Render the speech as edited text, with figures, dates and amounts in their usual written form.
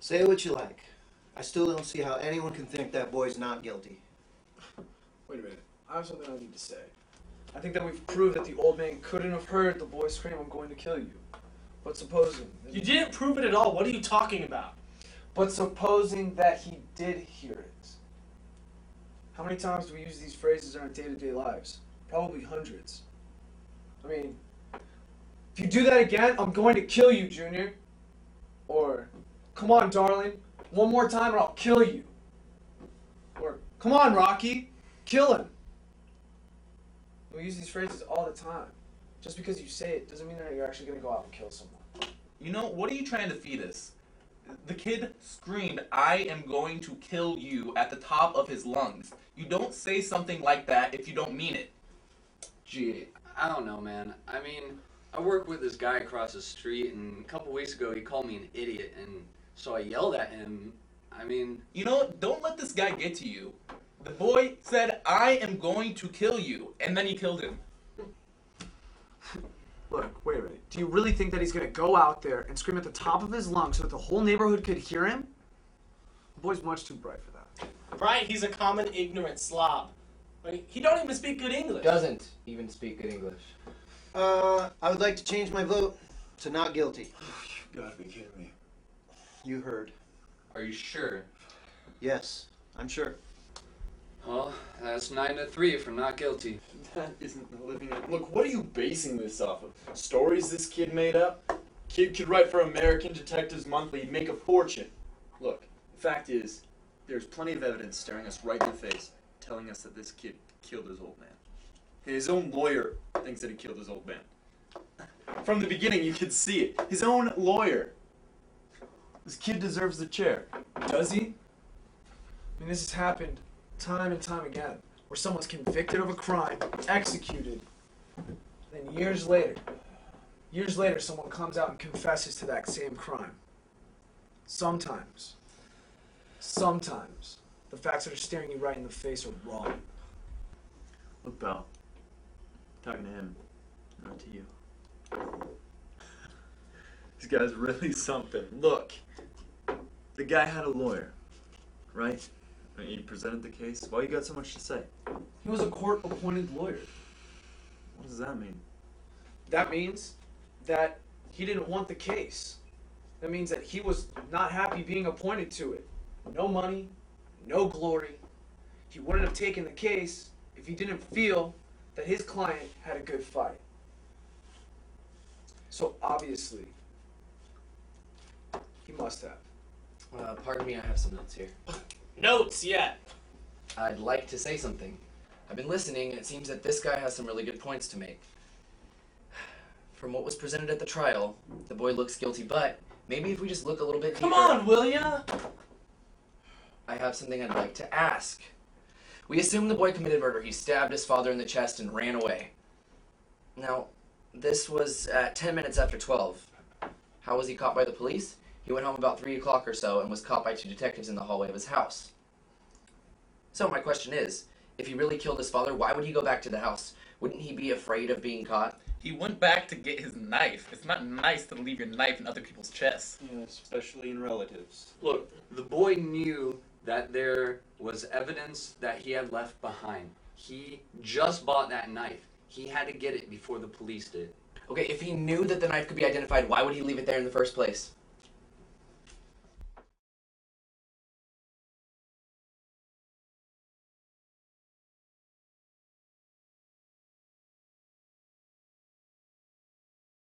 Say what you like. I still don't see how anyone can think that boy's not guilty. Wait a minute. I have something I need to say. I think that we've proved that the old man couldn't have heard the boy scream, "I'm going to kill you." But supposing... You didn't prove it at all. What are you talking about? But supposing that he did hear it. How many times do we use these phrases in our day-to-day lives? Probably hundreds. I mean, if you do that again, I'm going to kill you, Junior. Or, come on, darling, one more time and I'll kill you. Or, come on, Rocky, kill him. We use these phrases all the time. Just because you say it doesn't mean that you're actually going to go out and kill someone. You know, what are you trying to feed us? The kid screamed, "I am going to kill you," at the top of his lungs. You don't say something like that if you don't mean it. Gee, I don't know, man. I mean, I work with this guy across the street, and a couple weeks ago he called me an idiot, and so I yelled at him. I mean... You know what? Don't let this guy get to you. The boy said, "I am going to kill you," and then he killed him. Look, wait a minute. Do you really think that he's going to go out there and scream at the top of his lungs so that the whole neighborhood could hear him? The boy's much too bright for that. Right, he's a common ignorant slob. Like, he don't even speak good English. Doesn't even speak good English. I would like to change my vote to not guilty. You gotta be kidding me. You heard. Are you sure? Yes, I'm sure. Well, that's 9-3 for not guilty. That isn't the living... Look, what are you basing this off of? Stories this kid made up? Kid could write for American Detectives Monthly, make a fortune. Look, the fact is, there's plenty of evidence staring us right in the face, telling us that this kid killed his old man. His own lawyer thinks that he killed his old man. From the beginning, you could see it. His own lawyer. This kid deserves the chair. Does he? I mean, this has happened time and time again, where someone's convicted of a crime, executed, then years later, someone comes out and confesses to that same crime. Sometimes, the facts that are staring you right in the face are wrong. Look, pal. I'm talking to him, not to you. This guy's really something. Look, the guy had a lawyer, right? He presented the case. Why you got so much to say? He was a court-appointed lawyer. What does that mean? That means that he didn't want the case. That means that he was not happy being appointed to it. No money, no glory. He wouldn't have taken the case if he didn't feel that his client had a good fight. So obviously, he must have. Pardon me, I have some notes here. Notes yet. I'd like to say something. I've been listening, and it seems that this guy has some really good points to make. From what was presented at the trial, the boy looks guilty, but maybe if we just look a little bit deeper... Come on, will ya? I have something I'd like to ask. We assume the boy committed murder. He stabbed his father in the chest and ran away. Now, this was at 10 minutes after 12. How was he caught by the police? He went home about 3 o'clock or so and was caught by 2 detectives in the hallway of his house. So my question is, if he really killed his father, why would he go back to the house? Wouldn't he be afraid of being caught? He went back to get his knife. It's not nice to leave your knife in other people's chests. Yeah, especially in relatives. Look, the boy knew that there was evidence that he had left behind. He just bought that knife. He had to get it before the police did. Okay, if he knew that the knife could be identified, why would he leave it there in the first place?